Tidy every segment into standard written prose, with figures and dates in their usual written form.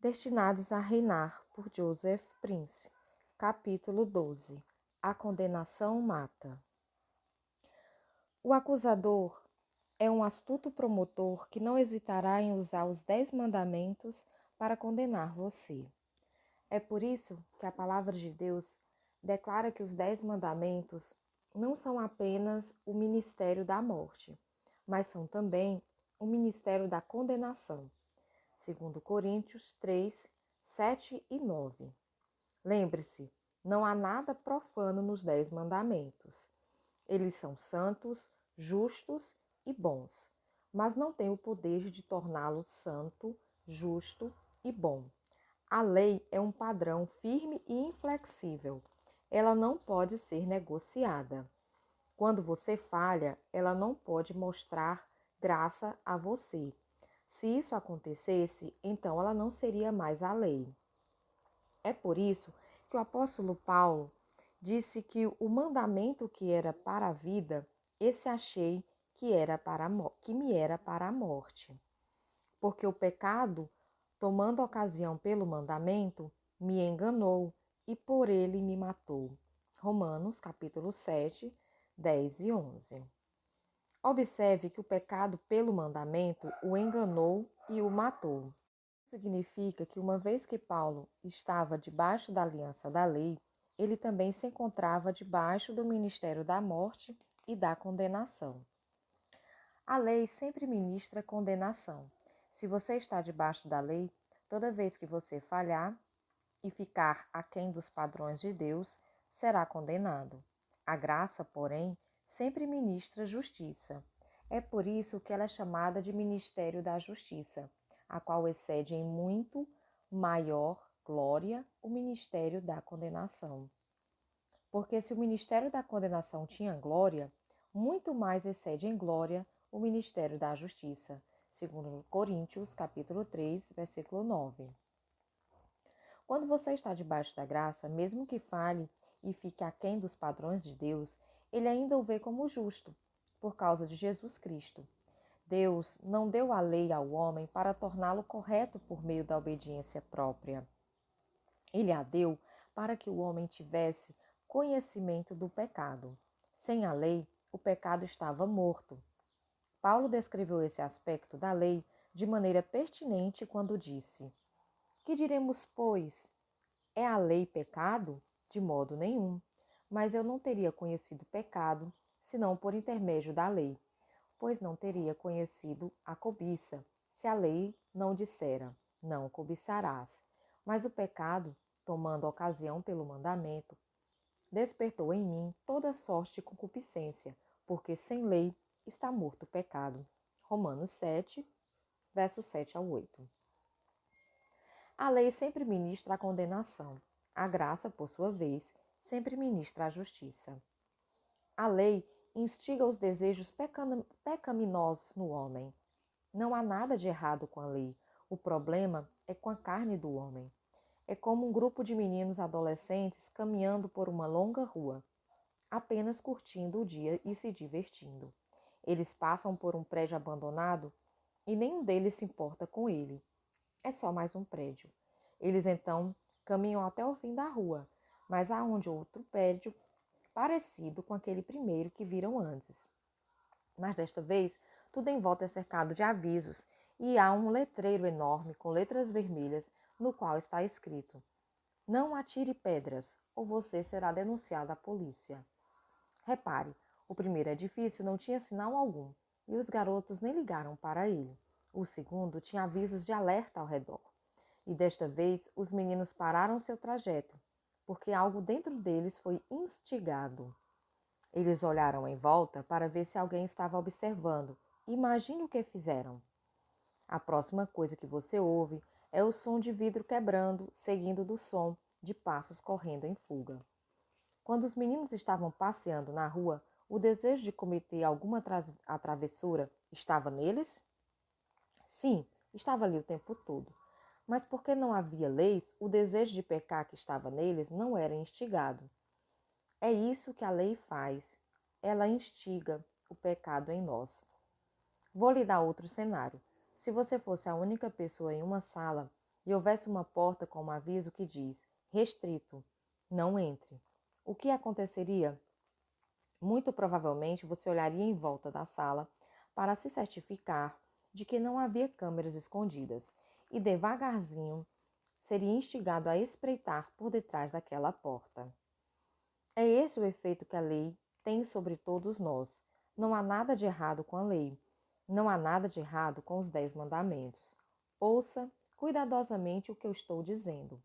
Destinados a reinar, por Joseph Prince. Capítulo 12. A condenação mata. O acusador é um astuto promotor que não hesitará em usar os 10 mandamentos para condenar você. É por isso que a palavra de Deus declara que os 10 mandamentos não são apenas o ministério da morte, mas são também o ministério da condenação. Segundo Coríntios 3, 7 e 9. Lembre-se, não há nada profano nos 10 mandamentos. Eles são santos, justos e bons, mas não têm o poder de torná-lo santo, justo e bom. A lei é um padrão firme e inflexível. Ela não pode ser negociada. Quando você falha, ela não pode mostrar graça a você. Se isso acontecesse, então ela não seria mais a lei. É por isso que o apóstolo Paulo disse que o mandamento que era para a vida, esse achei que me era para a morte. Porque o pecado, tomando ocasião pelo mandamento, me enganou e por ele me matou. Romanos capítulo 7, 10 e 11. Observe que o pecado pelo mandamento o enganou e o matou. Significa que uma vez que Paulo estava debaixo da aliança da lei, ele também se encontrava debaixo do ministério da morte e da condenação. A lei sempre ministra condenação. Se você está debaixo da lei, toda vez que você falhar e ficar aquém dos padrões de Deus, será condenado. A graça, porém, sempre ministra justiça. É por isso que ela é chamada de ministério da justiça, a qual excede em muito maior glória o ministério da condenação. Porque se o ministério da condenação tinha glória, muito mais excede em glória o ministério da justiça, segundo Coríntios, capítulo 3, versículo 9. Quando você está debaixo da graça, mesmo que falhe e fique aquém dos padrões de Deus, ele ainda o vê como justo, por causa de Jesus Cristo. Deus não deu a lei ao homem para torná-lo correto por meio da obediência própria. Ele a deu para que o homem tivesse conhecimento do pecado. Sem a lei, o pecado estava morto. Paulo descreveu esse aspecto da lei de maneira pertinente quando disse: Que diremos, pois? É a lei pecado? De modo nenhum. Mas eu não teria conhecido pecado, senão por intermédio da lei, pois não teria conhecido a cobiça, se a lei não dissera, não cobiçarás. Mas o pecado, tomando ocasião pelo mandamento, despertou em mim toda sorte de concupiscência, porque sem lei está morto o pecado. Romanos 7, versos 7 ao 8. A lei sempre ministra a condenação. A graça, por sua vez, sempre ministra a justiça. A lei instiga os desejos pecaminosos no homem. Não há nada de errado com a lei. O problema é com a carne do homem. É como um grupo de meninos adolescentes caminhando por uma longa rua, apenas curtindo o dia e se divertindo. Eles passam por um prédio abandonado e nenhum deles se importa com ele. É só mais um prédio. Eles então caminham até o fim da rua, mas há onde outro prédio parecido com aquele primeiro que viram antes. Mas desta vez, tudo em volta é cercado de avisos e há um letreiro enorme com letras vermelhas no qual está escrito: Não atire pedras ou você será denunciado à polícia. Repare, o primeiro edifício não tinha sinal algum e os garotos nem ligaram para ele. O segundo tinha avisos de alerta ao redor. E desta vez os meninos pararam seu trajeto, porque algo dentro deles foi instigado. Eles olharam em volta para ver se alguém estava observando. Imagine o que fizeram. A próxima coisa que você ouve é o som de vidro quebrando, seguindo do som de passos correndo em fuga. Quando os meninos estavam passeando na rua, o desejo de cometer alguma travessura estava neles? Sim, estava ali o tempo todo. Mas porque não havia leis, o desejo de pecar que estava neles não era instigado. É isso que a lei faz. Ela instiga o pecado em nós. Vou lhe dar outro cenário. Se você fosse a única pessoa em uma sala e houvesse uma porta com um aviso que diz: restrito, não entre, o que aconteceria? Muito provavelmente você olharia em volta da sala para se certificar de que não havia câmeras escondidas e devagarzinho seria instigado a espreitar por detrás daquela porta. É esse o efeito que a lei tem sobre todos nós. Não há nada de errado com a lei. Não há nada de errado com os 10 mandamentos. Ouça cuidadosamente o que eu estou dizendo.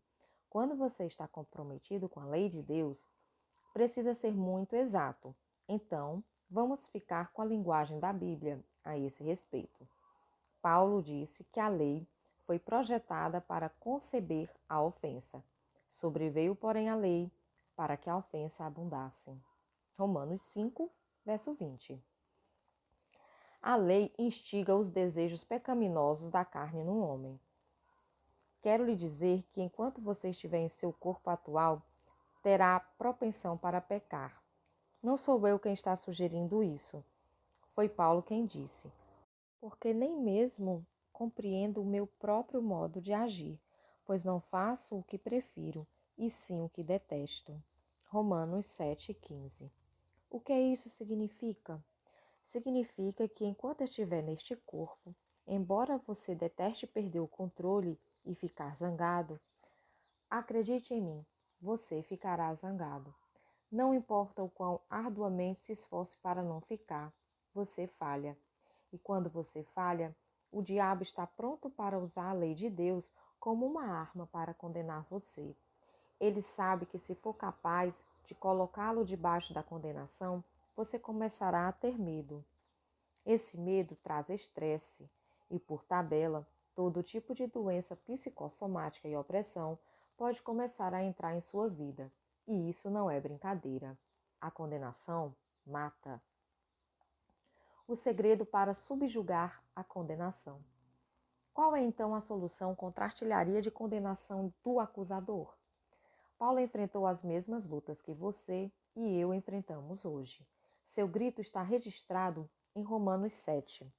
Quando você está comprometido com a lei de Deus, precisa ser muito exato. Então, vamos ficar com a linguagem da Bíblia a esse respeito. Paulo disse que a lei foi projetada para conceber a ofensa. Sobreveio, porém, a lei para que a ofensa abundasse. Romanos 5, verso 20. A lei instiga os desejos pecaminosos da carne no homem. Quero lhe dizer que enquanto você estiver em seu corpo atual, terá propensão para pecar. Não sou eu quem está sugerindo isso. Foi Paulo quem disse. Porque nem mesmo compreendo o meu próprio modo de agir, pois não faço o que prefiro, e sim o que detesto. Romanos 7,15. O que isso significa? Significa que enquanto estiver neste corpo, embora você deteste perder o controle e ficar zangado, acredite em mim, você ficará zangado. Não importa o quão arduamente se esforce para não ficar, você falha. E quando você falha, o diabo está pronto para usar a lei de Deus como uma arma para condenar você. Ele sabe que se for capaz de colocá-lo debaixo da condenação, você começará a ter medo. Esse medo traz estresse e, por tabela, todo tipo de doença psicossomática e opressão pode começar a entrar em sua vida. E isso não é brincadeira. A condenação mata. O segredo para subjugar a condenação. Qual é então a solução contra a artilharia de condenação do acusador? Paulo enfrentou as mesmas lutas que você e eu enfrentamos hoje. Seu grito está registrado em Romanos 7.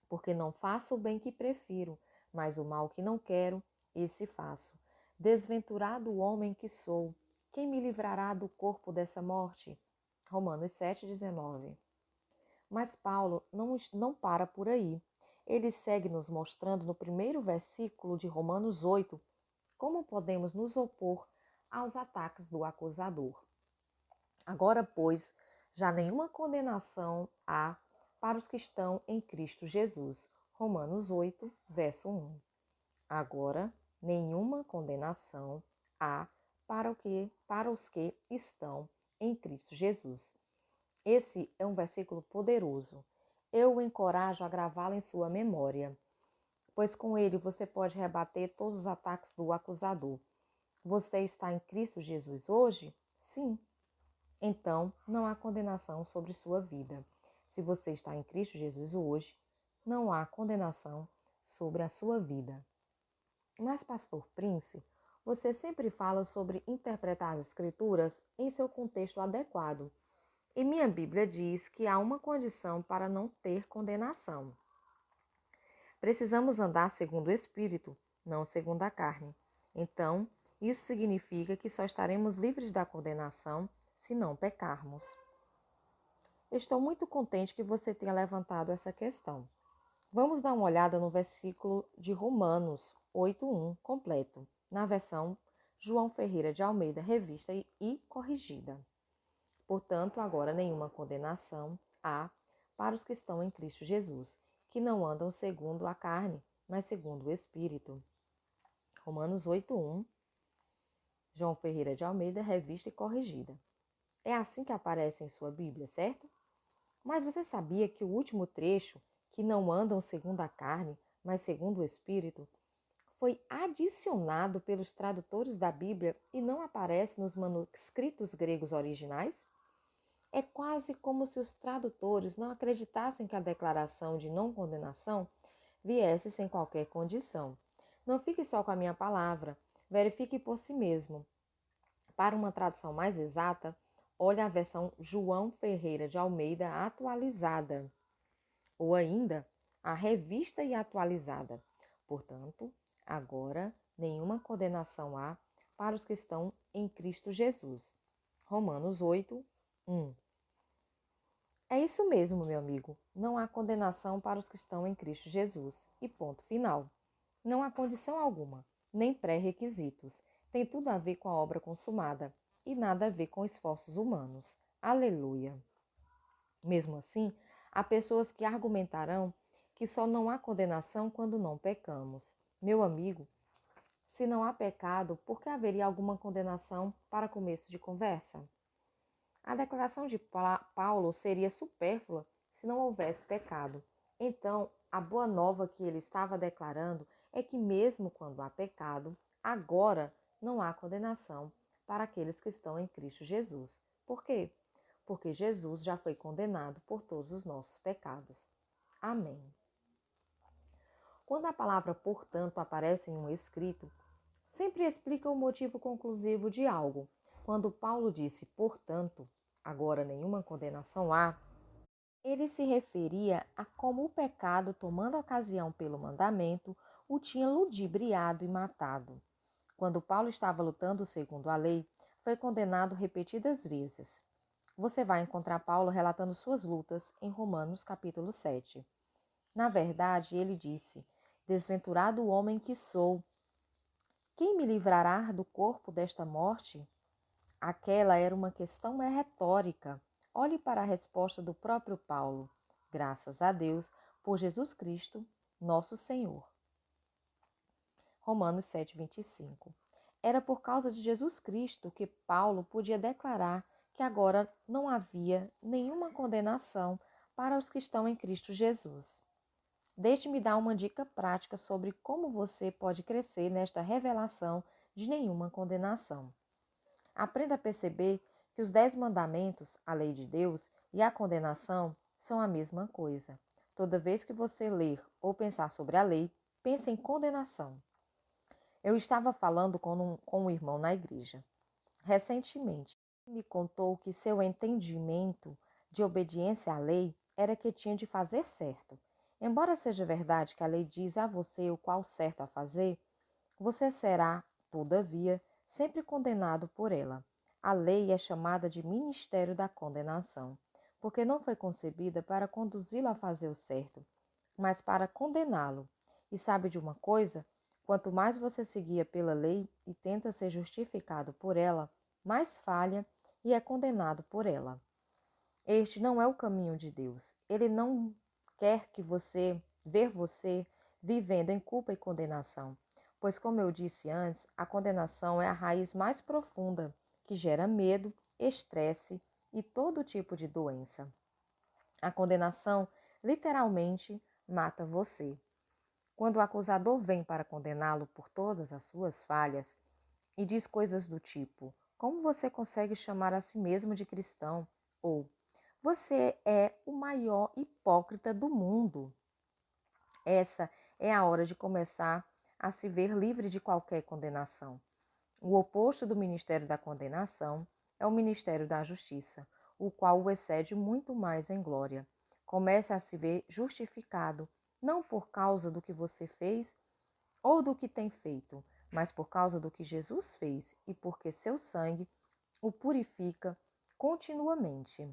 Porque não faço o bem que prefiro, mas o mal que não quero, esse faço. Desventurado o homem que sou, quem me livrará do corpo dessa morte? Romanos 7,19. Mas Paulo não para por aí. Ele segue nos mostrando no primeiro versículo de Romanos 8 como podemos nos opor aos ataques do acusador. Agora, pois, já nenhuma condenação há para os que estão em Cristo Jesus. Romanos 8, verso 1. Agora, nenhuma condenação há para os que estão em Cristo Jesus. Esse é um versículo poderoso. Eu o encorajo a gravá-lo em sua memória, pois com ele você pode rebater todos os ataques do acusador. Você está em Cristo Jesus hoje? Sim. Então, não há condenação sobre sua vida. Se você está em Cristo Jesus hoje, não há condenação sobre a sua vida. Mas, Pastor Prince, você sempre fala sobre interpretar as Escrituras em seu contexto adequado. E minha Bíblia diz que há uma condição para não ter condenação. Precisamos andar segundo o Espírito, não segundo a carne. Então, isso significa que só estaremos livres da condenação se não pecarmos. Estou muito contente que você tenha levantado essa questão. Vamos dar uma olhada no versículo de Romanos 8:1 completo, na versão João Ferreira de Almeida, revista e corrigida. Portanto, agora nenhuma condenação há para os que estão em Cristo Jesus, que não andam segundo a carne, mas segundo o Espírito. Romanos 8:1, João Ferreira de Almeida, revista e corrigida. É assim que aparece em sua Bíblia, certo? Mas você sabia que o último trecho, que não andam segundo a carne, mas segundo o Espírito, foi adicionado pelos tradutores da Bíblia e não aparece nos manuscritos gregos originais? É quase como se os tradutores não acreditassem que a declaração de não condenação viesse sem qualquer condição. Não fique só com a minha palavra, verifique por si mesmo. Para uma tradução mais exata, olhe a versão João Ferreira de Almeida atualizada, ou ainda a revista e atualizada. Portanto, Agora, nenhuma condenação há para os que estão em Cristo Jesus. Romanos 8, 1. É isso mesmo, meu amigo. Não há condenação para os que estão em Cristo Jesus. E ponto final. Não há condição alguma, nem pré-requisitos. Tem tudo a ver com a obra consumada e nada a ver com esforços humanos. Aleluia! Mesmo assim, há pessoas que argumentarão que só não há condenação quando não pecamos. Meu amigo, se não há pecado, por que haveria alguma condenação para começo de conversa? A declaração de Paulo seria supérflua se não houvesse pecado. Então, a boa nova que ele estava declarando é que, mesmo quando há pecado, agora não há condenação para aqueles que estão em Cristo Jesus. Por quê? Porque Jesus já foi condenado por todos os nossos pecados. Amém. Quando a palavra portanto aparece em um escrito, sempre explica o motivo conclusivo de algo. Quando Paulo disse portanto, agora nenhuma condenação há, ele se referia a como o pecado, tomando ocasião pelo mandamento, o tinha ludibriado e matado. Quando Paulo estava lutando segundo a lei, foi condenado repetidas vezes. Você vai encontrar Paulo relatando suas lutas em Romanos capítulo 7. Na verdade, ele disse: Desventurado o homem que sou, quem me livrará do corpo desta morte? Aquela era uma questão retórica. Olhe para a resposta do próprio Paulo. Graças a Deus por Jesus Cristo, nosso Senhor. Romanos 7:25. Era por causa de Jesus Cristo que Paulo podia declarar que agora não havia nenhuma condenação para os que estão em Cristo Jesus. Deixe-me dar uma dica prática sobre como você pode crescer nesta revelação de nenhuma condenação. Aprenda a perceber que os 10 mandamentos, a lei de Deus e a condenação são a mesma coisa. Toda vez que você ler ou pensar sobre a lei, pense em condenação. Eu estava falando com um irmão na igreja. Recentemente, ele me contou que seu entendimento de obediência à lei era que tinha de fazer certo. Embora seja verdade que a lei diz a você o qual certo a fazer, você será, todavia, sempre condenado por ela. A lei é chamada de ministério da condenação, porque não foi concebida para conduzi-lo a fazer o certo, mas para condená-lo. E sabe de uma coisa? Quanto mais você se guia pela lei e tenta ser justificado por ela, mais falha e é condenado por ela. Este não é o caminho de Deus. Ele não quer que ver você vivendo em culpa e condenação. Pois, como eu disse antes, a condenação é a raiz mais profunda, que gera medo, estresse e todo tipo de doença. A condenação, literalmente, mata você. Quando o acusador vem para condená-lo por todas as suas falhas e diz coisas do tipo: Como você consegue chamar a si mesmo de cristão? Ou você é o maior hipócrita do mundo. Essa é a hora de começar a se ver livre de qualquer condenação. O oposto do ministério da condenação é o ministério da justiça, o qual o excede muito mais em glória. Comece a se ver justificado, não por causa do que você fez ou do que tem feito, mas por causa do que Jesus fez e porque seu sangue o purifica continuamente.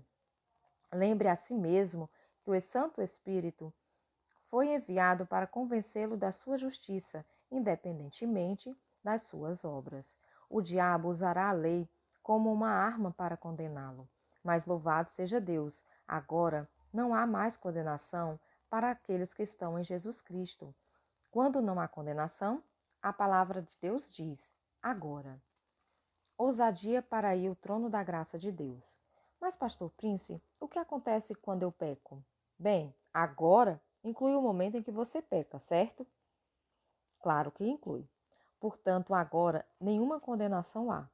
Lembre a si mesmo que o Santo Espírito foi enviado para convencê-lo da sua justiça, independentemente das suas obras. O diabo usará a lei como uma arma para condená-lo. Mas louvado seja Deus, agora não há mais condenação para aqueles que estão em Jesus Cristo. Quando não há condenação, a palavra de Deus diz: agora. Ousadia para ir ao trono da graça de Deus. Mas, pastor Prince, o que acontece quando eu peco? Bem, agora inclui o momento em que você peca, certo? Claro que inclui. Portanto, agora nenhuma condenação há.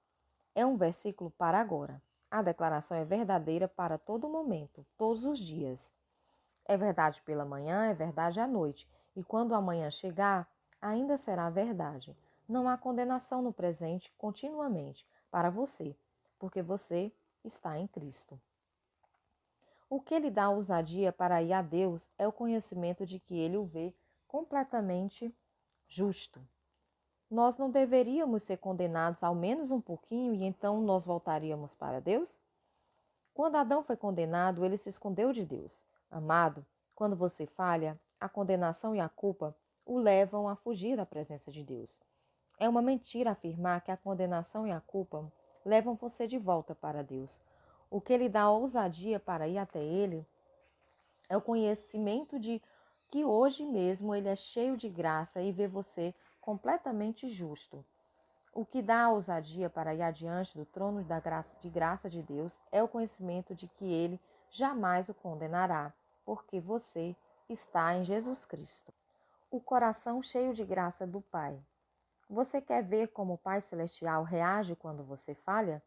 É um versículo para agora. A declaração é verdadeira para todo momento, todos os dias. É verdade pela manhã, é verdade à noite. E quando amanhã chegar, ainda será verdade. Não há condenação no presente continuamente para você, porque você está em Cristo. O que lhe dá ousadia para ir a Deus é o conhecimento de que ele o vê completamente justo. nós não deveríamos ser condenados ao menos um pouquinho e então nós voltaríamos para Deus? Quando Adão foi condenado, ele se escondeu de Deus. Amado, quando você falha, a condenação e a culpa o levam a fugir da presença de Deus. É uma mentira afirmar que a condenação e a culpa levam você de volta para Deus. O que lhe dá ousadia para ir até Ele é o conhecimento de que hoje mesmo Ele é cheio de graça e vê você completamente justo. O que dá ousadia para ir adiante do trono de graça de Deus é o conhecimento de que Ele jamais o condenará, porque você está em Jesus Cristo. O coração cheio de graça do Pai. Você quer ver como o Pai Celestial reage quando você falha?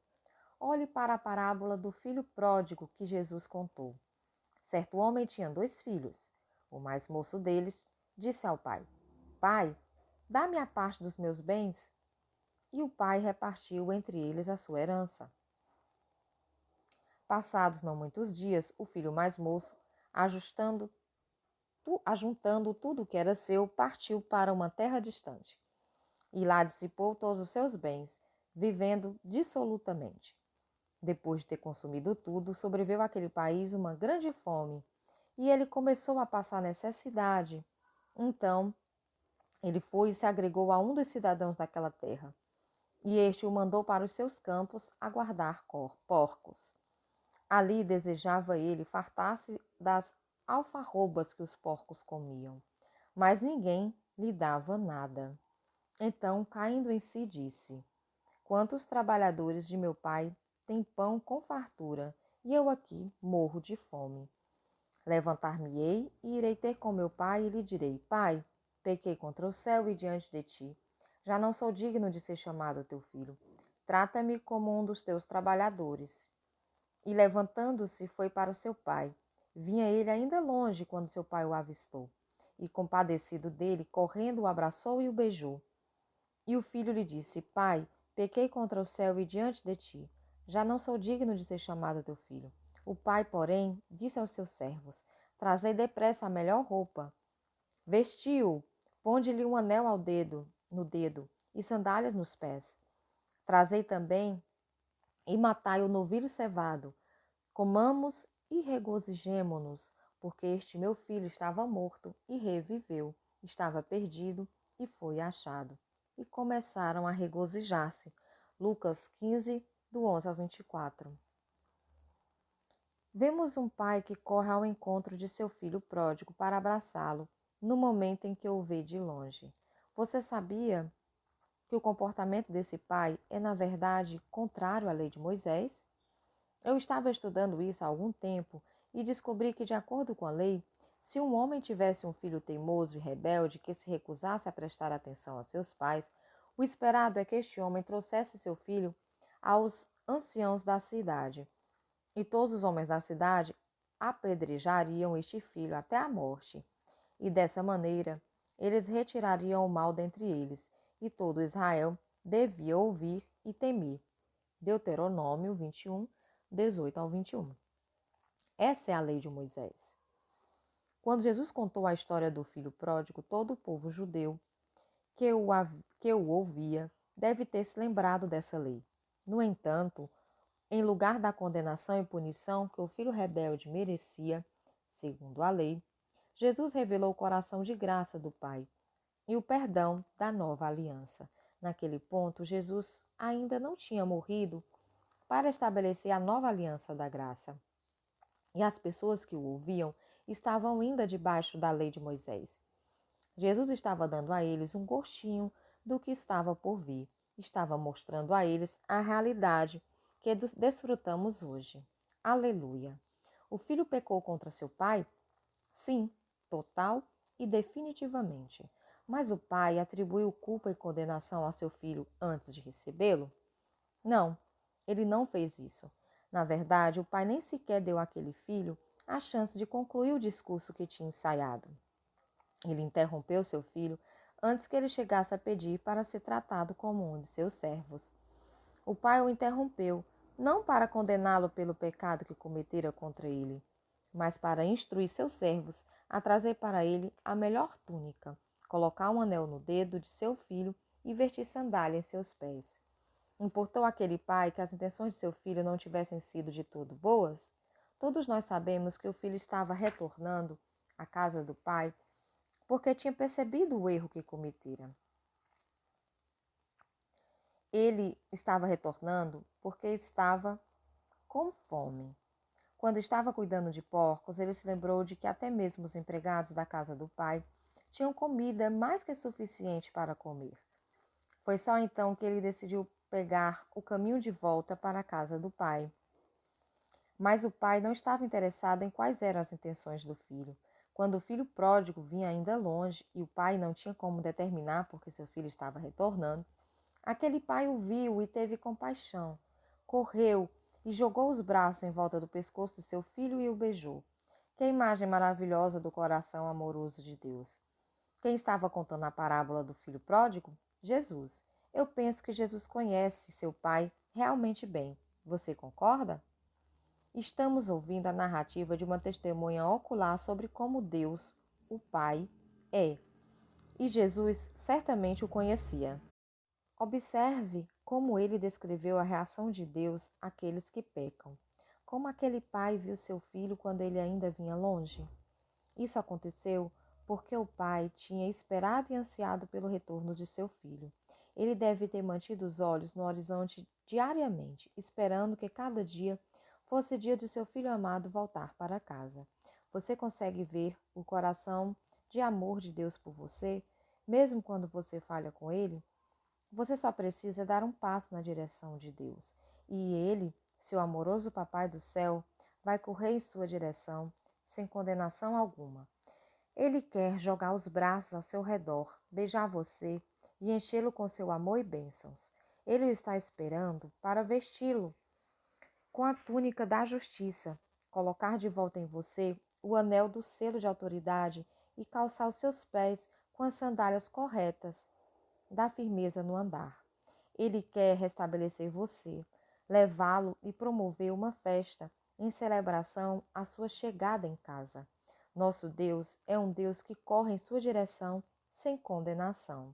Olhe para a parábola do filho pródigo que Jesus contou. Certo homem tinha 2 filhos. O mais moço deles disse ao pai: Pai, dá-me a parte dos meus bens. E o pai repartiu entre eles a sua herança. Passados não muitos dias, o filho mais moço, ajuntando tudo o que era seu, partiu para uma terra distante. E lá dissipou todos os seus bens, vivendo dissolutamente. Depois de ter consumido tudo, sobreveio àquele país uma grande fome, e ele começou a passar necessidade. Então, ele foi e se agregou a um dos cidadãos daquela terra, e este o mandou para os seus campos a guardar porcos. Ali desejava ele fartar-se das alfarrobas que os porcos comiam, mas ninguém lhe dava nada. Então, caindo em si, disse: Quantos trabalhadores de meu pai têm pão com fartura, e eu aqui morro de fome. Levantar-me-ei e irei ter com meu pai e lhe direi: Pai, pequei contra o céu e diante de ti. Já não sou digno de ser chamado teu filho. Trata-me como um dos teus trabalhadores. E levantando-se, foi para seu pai. Vinha ele ainda longe quando seu pai o avistou. E compadecido dele, correndo, o abraçou e o beijou. E o filho lhe disse: Pai, pequei contra o céu e diante de ti. Já não sou digno de ser chamado teu filho. O pai, porém, disse aos seus servos: Trazei depressa a melhor roupa. Vestiu-o, ponde-lhe um anel no dedo, e sandálias nos pés. Trazei também e matai o novilho cevado. Comamos e regozijemo-nos, porque este meu filho estava morto e reviveu, estava perdido e foi achado. E começaram a regozijar-se. Lucas 15, do 11 ao 24. Vemos um pai que corre ao encontro de seu filho pródigo para abraçá-lo no momento em que o vê de longe. Você sabia que o comportamento desse pai é, na verdade, contrário à lei de Moisés? Eu estava estudando isso há algum tempo e descobri que, de acordo com a lei, se um homem tivesse um filho teimoso e rebelde que se recusasse a prestar atenção a seus pais, o esperado é que este homem trouxesse seu filho aos anciãos da cidade. E todos os homens da cidade apedrejariam este filho até a morte. E dessa maneira, eles retirariam o mal dentre eles, e todo Israel devia ouvir e temer. Deuteronômio 21, 18 ao 21. Essa é a lei de Moisés. Quando Jesus contou a história do filho pródigo, todo o povo judeu que o ouvia deve ter se lembrado dessa lei. No entanto, em lugar da condenação e punição que o filho rebelde merecia, segundo a lei, Jesus revelou o coração de graça do Pai e o perdão da nova aliança. Naquele ponto, Jesus ainda não tinha morrido para estabelecer a nova aliança da graça. E as pessoas que o ouviam estavam ainda debaixo da lei de Moisés. Jesus estava dando a eles um gostinho do que estava por vir. Estava mostrando a eles a realidade que desfrutamos hoje. Aleluia! O filho pecou contra seu pai? Sim, total e definitivamente. Mas o pai atribuiu culpa e condenação ao seu filho antes de recebê-lo? Não, ele não fez isso. Na verdade, o pai nem sequer deu àquele filho a chance de concluir o discurso que tinha ensaiado. Ele interrompeu seu filho antes que ele chegasse a pedir para ser tratado como um de seus servos. O pai o interrompeu, não para condená-lo pelo pecado que cometera contra ele, mas para instruir seus servos a trazer para ele a melhor túnica, colocar um anel no dedo de seu filho e vestir sandália em seus pés. Importou aquele pai que as intenções de seu filho não tivessem sido de todo boas? Todos nós sabemos que o filho estava retornando à casa do pai porque tinha percebido o erro que cometera. Ele estava retornando porque estava com fome. Quando estava cuidando de porcos, ele se lembrou de que até mesmo os empregados da casa do pai tinham comida mais que suficiente para comer. Foi só então que ele decidiu pegar o caminho de volta para a casa do pai. Mas o pai não estava interessado em quais eram as intenções do filho. Quando o filho pródigo vinha ainda longe e o pai não tinha como determinar porque seu filho estava retornando, aquele pai o viu e teve compaixão. Correu e jogou os braços em volta do pescoço de seu filho e o beijou. Que imagem maravilhosa do coração amoroso de Deus! Quem estava contando a parábola do filho pródigo? Jesus. Eu penso que Jesus conhece seu pai realmente bem. Você concorda? Estamos ouvindo a narrativa de uma testemunha ocular sobre como Deus, o Pai, é. E Jesus certamente o conhecia. Observe como ele descreveu a reação de Deus àqueles que pecam. Como aquele pai viu seu filho quando ele ainda vinha longe. Isso aconteceu porque o pai tinha esperado e ansiado pelo retorno de seu filho. Ele deve ter mantido os olhos no horizonte diariamente, esperando que cada dia fosse dia de seu filho amado voltar para casa. Você consegue ver o coração de amor de Deus por você, mesmo quando você falha com ele? Você só precisa dar um passo na direção de Deus, e ele, seu amoroso Papai do céu, vai correr em sua direção sem condenação alguma. Ele quer jogar os braços ao seu redor, beijar você e enchê-lo com seu amor e bênçãos. Ele o está esperando para vesti-lo com a túnica da justiça, colocar de volta em você o anel do selo de autoridade e calçar os seus pés com as sandálias corretas da firmeza no andar. Ele quer restabelecer você, levá-lo e promover uma festa em celebração à sua chegada em casa. Nosso Deus é um Deus que corre em sua direção sem condenação.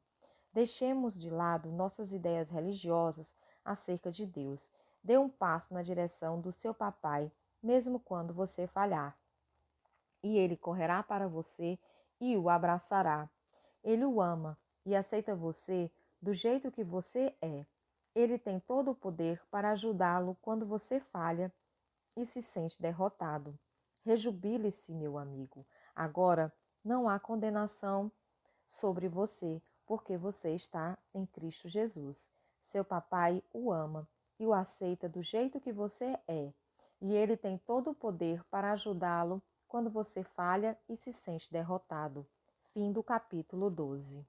Deixemos de lado nossas ideias religiosas acerca de Deus. Dê um passo na direção do seu papai, mesmo quando você falhar. E ele correrá para você e o abraçará. Ele o ama e aceita você do jeito que você é. Ele tem todo o poder para ajudá-lo quando você falha e se sente derrotado. Rejubile-se, meu amigo. Agora não há condenação sobre você, porque você está em Cristo Jesus. Seu papai o ama e o aceita do jeito que você é, e ele tem todo o poder para ajudá-lo quando você falha e se sente derrotado. Fim do capítulo 12.